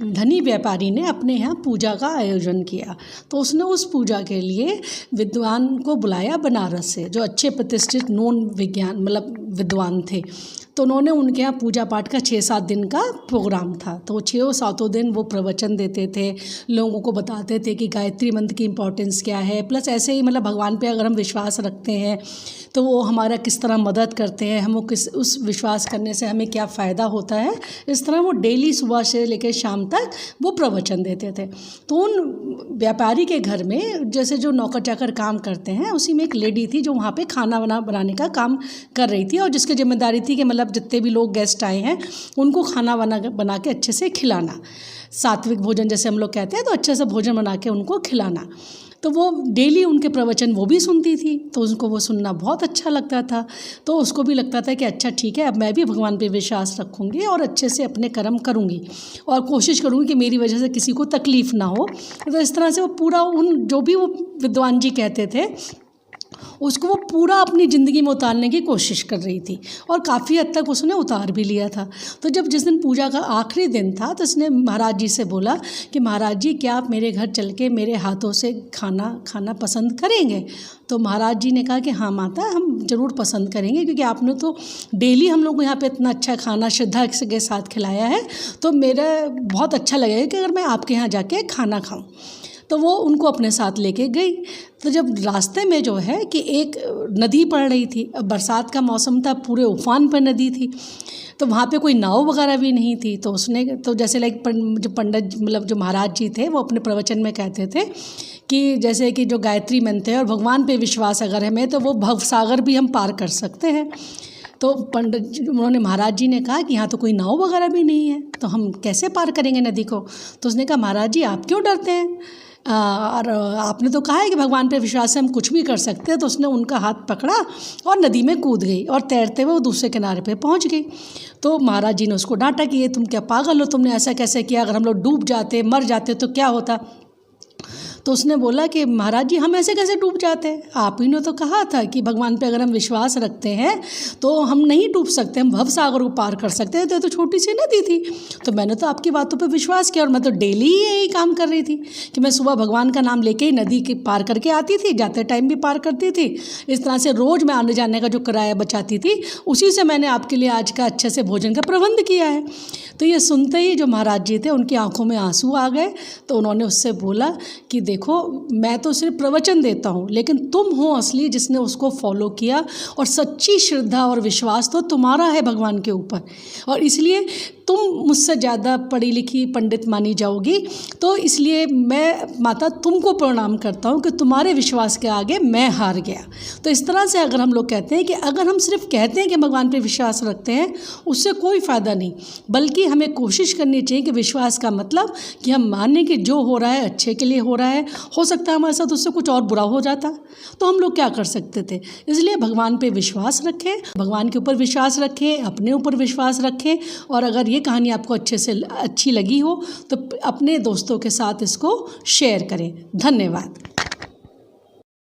धनी व्यापारी ने अपने यहाँ पूजा का आयोजन किया। तो उसने उस पूजा के लिए विद्वान को बुलाया बनारस से, जो अच्छे प्रतिष्ठित नॉन विज्ञान मतलब विद्वान थे। तो उन्होंने उनके यहाँ पूजा पाठ का 6-7 दिन का प्रोग्राम था। तो 6 दिन वो प्रवचन देते थे, लोगों को बताते थे कि गायत्री मंत्र की इम्पोर्टेंस क्या है, प्लस ऐसे ही मतलब भगवान पे अगर हम विश्वास रखते हैं तो वो हमारा किस तरह मदद करते हैं, हम उस विश्वास करने से हमें क्या फ़ायदा होता है। इस तरह वो डेली सुबह से लेकर शाम तक वो प्रवचन देते थे। तो उन व्यापारी के घर में जैसे जो नौकर चाकर काम करते हैं, उसी में एक लेडी थी जो वहाँ पे खाना बनाने का काम कर रही थी, और जिसकी जिम्मेदारी थी कि मतलब जितने भी लोग गेस्ट आए हैं उनको खाना बना के अच्छे से खिलाना, सात्विक भोजन जैसे हम लोग कहते हैं, तो अच्छे से भोजन बना के उनको खिलाना। तो वो डेली उनके प्रवचन वो भी सुनती थी, तो उनको वो सुनना बहुत अच्छा लगता था। तो उसको भी लगता था कि अच्छा ठीक है, अब मैं भी भगवान पे विश्वास रखूँगी और अच्छे से अपने कर्म करूँगी और कोशिश करूँगी कि मेरी वजह से किसी को तकलीफ़ ना हो। तो इस तरह से वो पूरा जो भी वो विद्वान जी कहते थे उसको वो पूरा अपनी ज़िंदगी में उतारने की कोशिश कर रही थी, और काफ़ी हद तक उसने उतार भी लिया था। तो जब जिस दिन पूजा का आखिरी दिन था तो उसने महाराज जी से बोला कि महाराज जी क्या आप मेरे घर चल के मेरे हाथों से खाना पसंद करेंगे। तो महाराज जी ने कहा कि हाँ माता, हम ज़रूर पसंद करेंगे, क्योंकि आपने तो डेली हम लोग को यहाँ पे इतना अच्छा खाना श्रद्धा के साथ खिलाया है, तो मेरा बहुत अच्छा लगेगा कि अगर मैं आपके यहाँ जाके खाना खाऊँ। तो वो उनको अपने साथ लेके गई। तो जब रास्ते में जो है कि एक नदी पड़ रही थी, अब बरसात का मौसम था, पूरे उफान पर नदी थी, तो वहाँ पे कोई नाव वगैरह भी नहीं थी। तो उसने तो जैसे लाइक जो पंडित मतलब जो महाराज जी थे वो अपने प्रवचन में कहते थे कि जैसे कि जो गायत्री मंत्र है और भगवान पे विश्वास अगर हमें, तो वो भवसागर भी हम पार कर सकते हैं। तो पंडित उन्होंने महाराज जी ने कहा कि यहाँ तो कोई नाव वगैरह भी नहीं है, तो हम कैसे पार करेंगे नदी को। तो उसने कहा महाराज जी आप क्यों डरते हैं, और आपने तो कहा है कि भगवान पे विश्वास से हम कुछ भी कर सकते हैं। तो उसने उनका हाथ पकड़ा और नदी में कूद गई, और तैरते हुए वो दूसरे किनारे पे पहुंच गई। तो महाराज जी ने उसको डांटा कि ये तुम क्या पागल हो, तुमने ऐसा कैसे किया, अगर हम लोग डूब जाते मर जाते तो क्या होता। तो उसने बोला कि महाराज जी हम ऐसे कैसे डूब जाते हैं, आप ही ने तो कहा था कि भगवान पे अगर हम विश्वास रखते हैं तो हम नहीं डूब सकते, हम भवसागर को पार कर सकते हैं। तो ये तो छोटी सी नदी थी, तो मैंने तो आपकी बातों पे विश्वास किया, और मैं तो डेली ही यही काम कर रही थी कि मैं सुबह भगवान का नाम लेके ही नदी के पार करके आती थी, जाते टाइम भी पार करती थी। इस तरह से रोज़ मैं आने जाने का जो किराया बचाती थी, उसी से मैंने आपके लिए आज का अच्छे से भोजन का प्रबंध किया है। तो ये सुनते ही जो महाराज जी थे उनकी आंखों में आंसू आ गए। तो उन्होंने उससे बोला कि देखो मैं तो सिर्फ प्रवचन देता हूँ, लेकिन तुम हो असली जिसने उसको फॉलो किया, और सच्ची श्रद्धा और विश्वास तो तुम्हारा है भगवान के ऊपर, और इसलिए तुम मुझसे ज़्यादा पढ़ी लिखी पंडित मानी जाओगी। तो इसलिए मैं माता तुमको प्रणाम करता हूँ कि तुम्हारे विश्वास के आगे मैं हार गया। तो इस तरह से अगर हम लोग कहते हैं कि अगर हम सिर्फ कहते हैं कि भगवान पे विश्वास रखते हैं, उससे कोई फ़ायदा नहीं, बल्कि हमें कोशिश करनी चाहिए कि विश्वास का मतलब कि हम मानें कि जो हो रहा है अच्छे के लिए हो रहा है। हो सकता है हमारे साथ उससे कुछ और बुरा हो जाता, तो हम लोग क्या कर सकते थे। इसलिए भगवान पे विश्वास रखें, भगवान के ऊपर विश्वास रखें, अपने ऊपर विश्वास रखें। और अगर ये कहानी आपको अच्छी लगी हो तो अपने दोस्तों के साथ इसको शेयर करें। धन्यवाद।